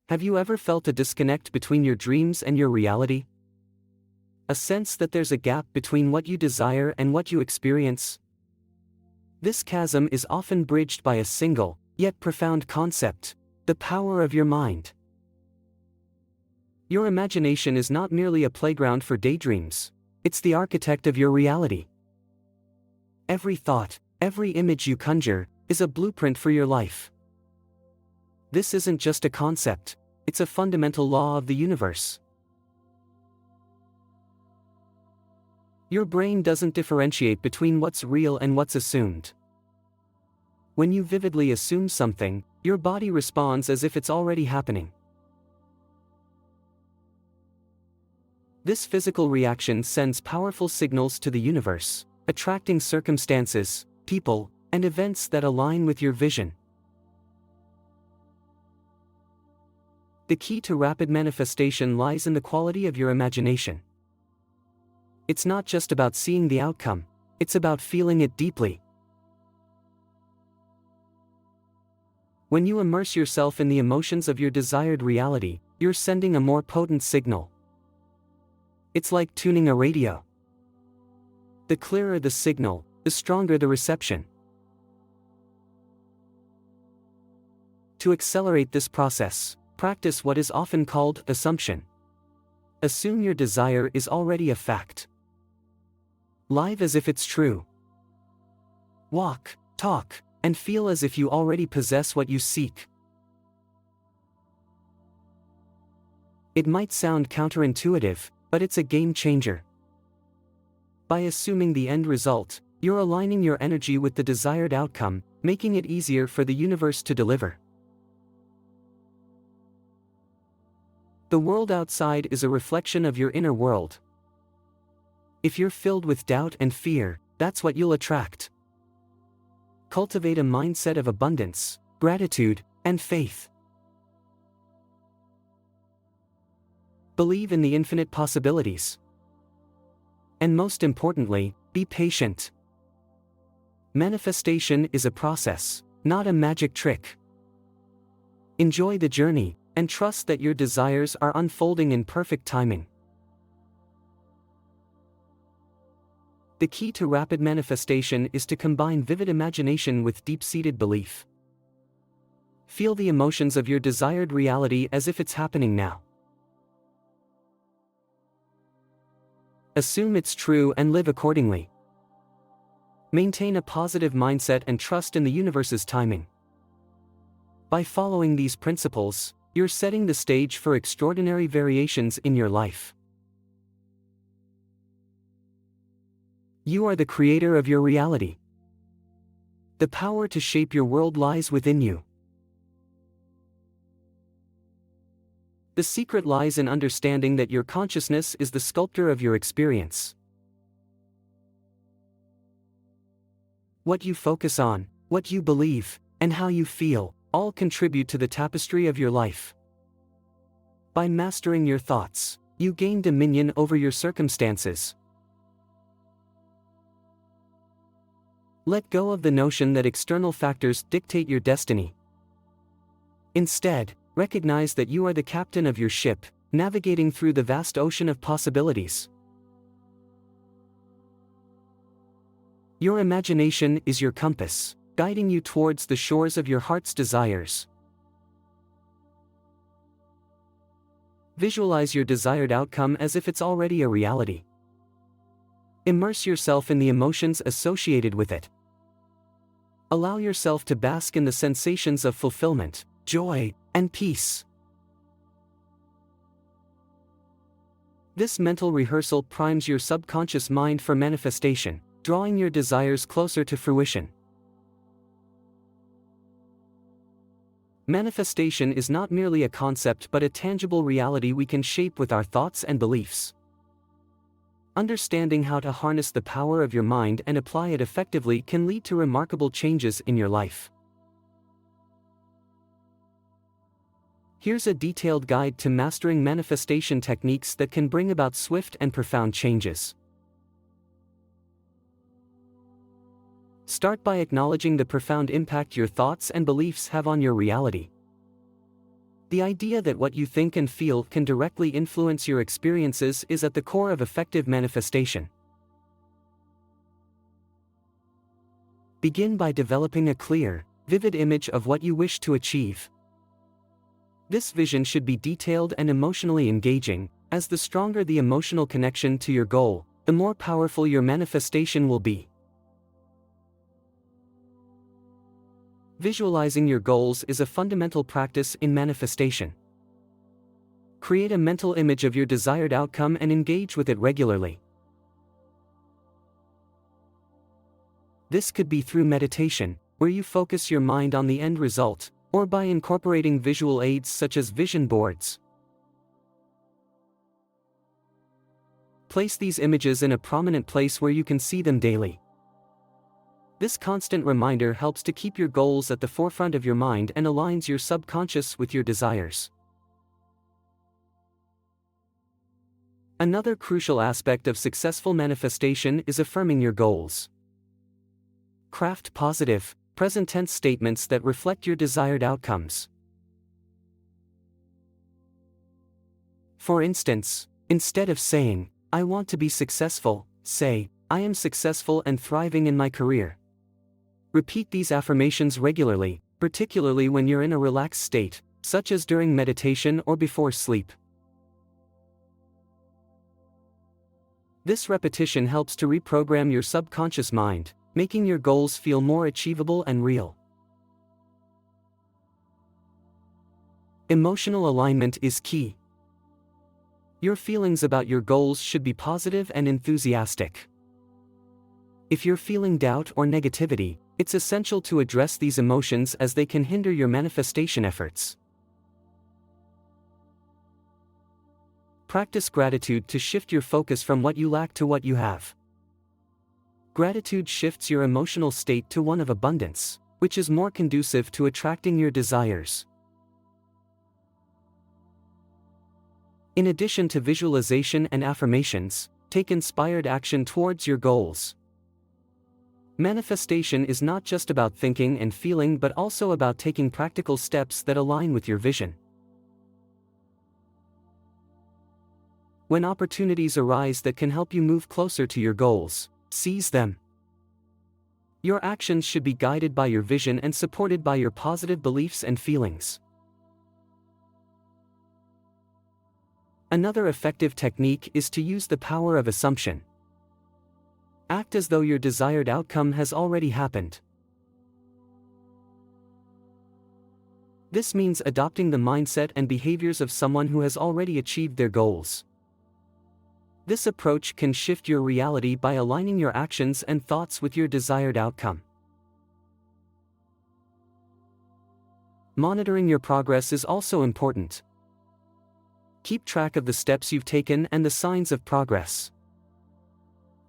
Have you ever felt a disconnect between your dreams and your reality? A sense that there's a gap between what you desire and what you experience? This chasm is often bridged by a single, yet profound concept: the power of your mind. Your imagination is not merely a playground for daydreams, it's the architect of your reality. Every thought, every image you conjure, is a blueprint for your life. This isn't just a concept, it's a fundamental law of the universe. Your brain doesn't differentiate between what's real and what's assumed. When you vividly assume something, your body responds as if it's already happening. This physical reaction sends powerful signals to the universe, attracting circumstances, people, and events that align with your vision. The key to rapid manifestation lies in the quality of your imagination. It's not just about seeing the outcome, it's about feeling it deeply. When you immerse yourself in the emotions of your desired reality, you're sending a more potent signal. It's like tuning a radio. The clearer the signal, the stronger the reception. To accelerate this process, practice what is often called assumption. Assume your desire is already a fact. Live as if it's true. Walk, talk, and feel as if you already possess what you seek. It might sound counterintuitive, but it's a game changer. By assuming the end result, you're aligning your energy with the desired outcome, making it easier for the universe to deliver. The world outside is a reflection of your inner world. If you're filled with doubt and fear, that's what you'll attract. Cultivate a mindset of abundance, gratitude, and faith. Believe in the infinite possibilities. And most importantly, be patient. Manifestation is a process, not a magic trick. Enjoy the journey, and trust that your desires are unfolding in perfect timing. The key to rapid manifestation is to combine vivid imagination with deep-seated belief. Feel the emotions of your desired reality as if it's happening now. Assume it's true and live accordingly. Maintain a positive mindset and trust in the universe's timing. By following these principles, you're setting the stage for extraordinary variations in your life. You are the creator of your reality. The power to shape your world lies within you. The secret lies in understanding that your consciousness is the sculptor of your experience. What you focus on, what you believe, and how you feel, all contribute to the tapestry of your life. By mastering your thoughts, you gain dominion over your circumstances. Let go of the notion that external factors dictate your destiny. Instead, recognize that you are the captain of your ship, navigating through the vast ocean of possibilities. Your imagination is your compass, guiding you towards the shores of your heart's desires. Visualize your desired outcome as if it's already a reality. Immerse yourself in the emotions associated with it. Allow yourself to bask in the sensations of fulfillment, joy, and peace. This mental rehearsal primes your subconscious mind for manifestation, drawing your desires closer to fruition. Manifestation is not merely a concept but a tangible reality we can shape with our thoughts and beliefs. Understanding how to harness the power of your mind and apply it effectively can lead to remarkable changes in your life. Here's a detailed guide to mastering manifestation techniques that can bring about swift and profound changes. Start by acknowledging the profound impact your thoughts and beliefs have on your reality. The idea that what you think and feel can directly influence your experiences is at the core of effective manifestation. Begin by developing a clear, vivid image of what you wish to achieve. This vision should be detailed and emotionally engaging, as the stronger the emotional connection to your goal, the more powerful your manifestation will be. Visualizing your goals is a fundamental practice in manifestation. Create a mental image of your desired outcome and engage with it regularly. This could be through meditation, where you focus your mind on the end result, or by incorporating visual aids such as vision boards. Place these images in a prominent place where you can see them daily. This constant reminder helps to keep your goals at the forefront of your mind and aligns your subconscious with your desires. Another crucial aspect of successful manifestation is affirming your goals. Craft positive, present-tense statements that reflect your desired outcomes. For instance, instead of saying, "I want to be successful," say, "I am successful and thriving in my career." Repeat these affirmations regularly, particularly when you're in a relaxed state, such as during meditation or before sleep. This repetition helps to reprogram your subconscious mind, making your goals feel more achievable and real. Emotional alignment is key. Your feelings about your goals should be positive and enthusiastic. If you're feeling doubt or negativity, it's essential to address these emotions as they can hinder your manifestation efforts. Practice gratitude to shift your focus from what you lack to what you have. Gratitude shifts your emotional state to one of abundance, which is more conducive to attracting your desires. In addition to visualization and affirmations, take inspired action towards your goals. Manifestation is not just about thinking and feeling but also about taking practical steps that align with your vision. When opportunities arise that can help you move closer to your goals, seize them. Your actions should be guided by your vision and supported by your positive beliefs and feelings. Another effective technique is to use the power of assumption. Act as though your desired outcome has already happened. This means adopting the mindset and behaviors of someone who has already achieved their goals. This approach can shift your reality by aligning your actions and thoughts with your desired outcome. Monitoring your progress is also important. Keep track of the steps you've taken and the signs of progress.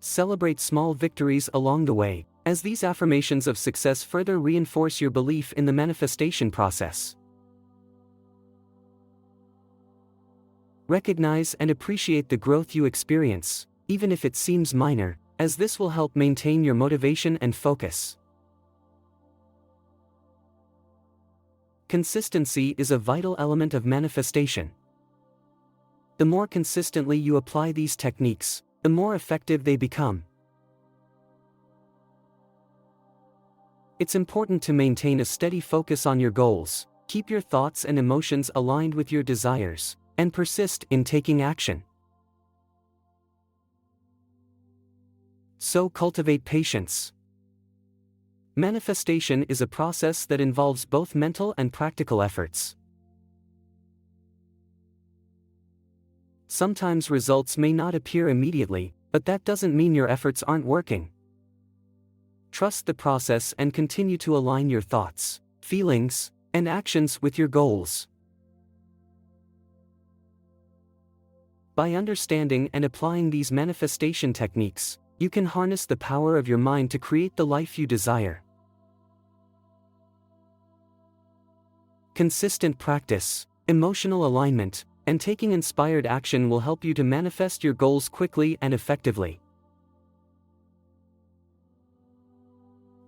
Celebrate small victories along the way, as these affirmations of success further reinforce your belief in the manifestation process. Recognize and appreciate the growth you experience, even if it seems minor, as this will help maintain your motivation and focus. Consistency is a vital element of manifestation. The more consistently you apply these techniques, the more effective they become. It's important to maintain a steady focus on your goals, keep your thoughts and emotions aligned with your desires, and persist in taking action. So cultivate patience. Manifestation is a process that involves both mental and practical efforts. Sometimes results may not appear immediately, but that doesn't mean your efforts aren't working. Trust the process and continue to align your thoughts, feelings, and actions with your goals. By understanding and applying these manifestation techniques, you can harness the power of your mind to create the life you desire. Consistent practice, emotional alignment, and taking inspired action will help you to manifest your goals quickly and effectively.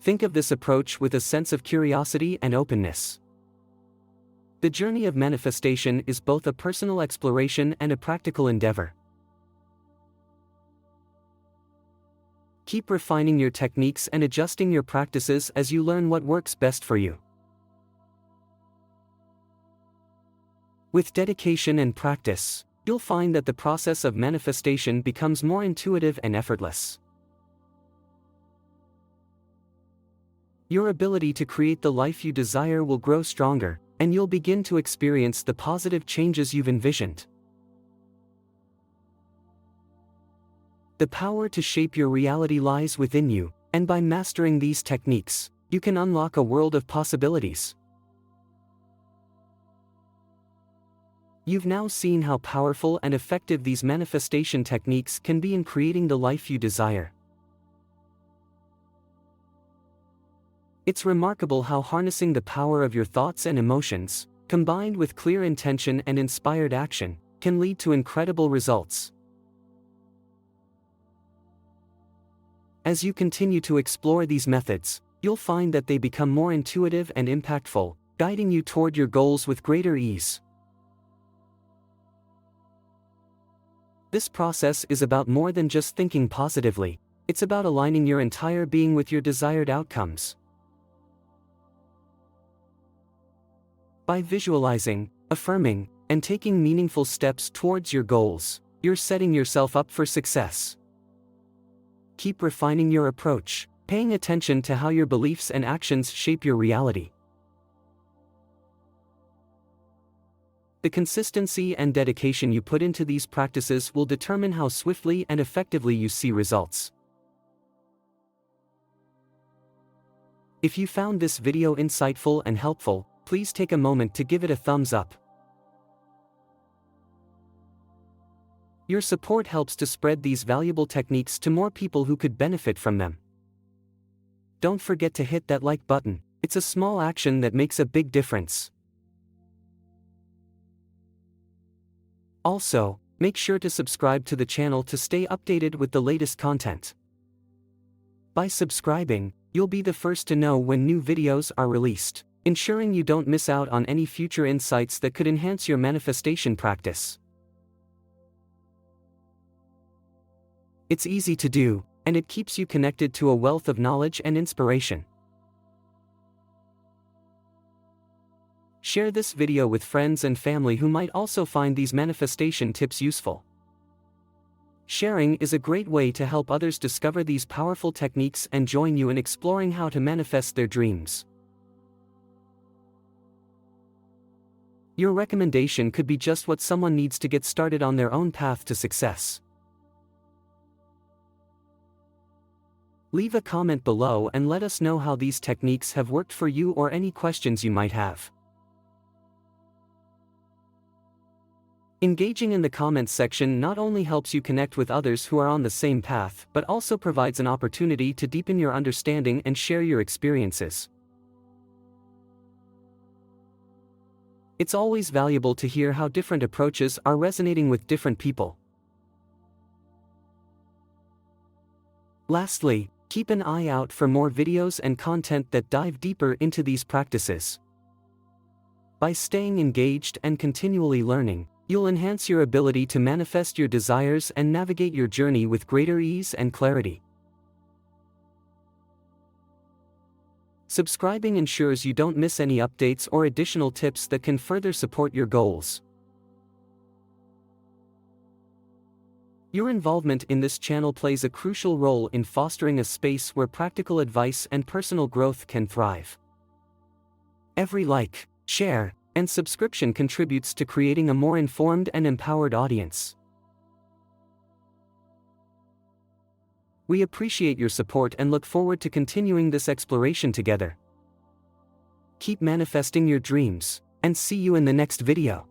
Think of this approach with a sense of curiosity and openness. The journey of manifestation is both a personal exploration and a practical endeavor. Keep refining your techniques and adjusting your practices as you learn what works best for you. With dedication and practice, you'll find that the process of manifestation becomes more intuitive and effortless. Your ability to create the life you desire will grow stronger, and you'll begin to experience the positive changes you've envisioned. The power to shape your reality lies within you, and by mastering these techniques, you can unlock a world of possibilities. You've now seen how powerful and effective these manifestation techniques can be in creating the life you desire. It's remarkable how harnessing the power of your thoughts and emotions, combined with clear intention and inspired action, can lead to incredible results. As you continue to explore these methods, you'll find that they become more intuitive and impactful, guiding you toward your goals with greater ease. This process is about more than just thinking positively, it's about aligning your entire being with your desired outcomes. By visualizing, affirming, and taking meaningful steps towards your goals, you're setting yourself up for success. Keep refining your approach, paying attention to how your beliefs and actions shape your reality. The consistency and dedication you put into these practices will determine how swiftly and effectively you see results. If you found this video insightful and helpful, please take a moment to give it a thumbs up. Your support helps to spread these valuable techniques to more people who could benefit from them. Don't forget to hit that like button, it's a small action that makes a big difference. Also, make sure to subscribe to the channel to stay updated with the latest content. By subscribing, you'll be the first to know when new videos are released, ensuring you don't miss out on any future insights that could enhance your manifestation practice. It's easy to do, and it keeps you connected to a wealth of knowledge and inspiration. Share this video with friends and family who might also find these manifestation tips useful. Sharing is a great way to help others discover these powerful techniques and join you in exploring how to manifest their dreams. Your recommendation could be just what someone needs to get started on their own path to success. Leave a comment below and let us know how these techniques have worked for you or any questions you might have. Engaging in the comments section not only helps you connect with others who are on the same path, but also provides an opportunity to deepen your understanding and share your experiences. It's always valuable to hear how different approaches are resonating with different people. Lastly, keep an eye out for more videos and content that dive deeper into these practices. By staying engaged and continually learning, you'll enhance your ability to manifest your desires and navigate your journey with greater ease and clarity. Subscribing ensures you don't miss any updates or additional tips that can further support your goals. Your involvement in this channel plays a crucial role in fostering a space where practical advice and personal growth can thrive. Every like, share, and subscription contributes to creating a more informed and empowered audience. We appreciate your support and look forward to continuing this exploration together. Keep manifesting your dreams, and see you in the next video.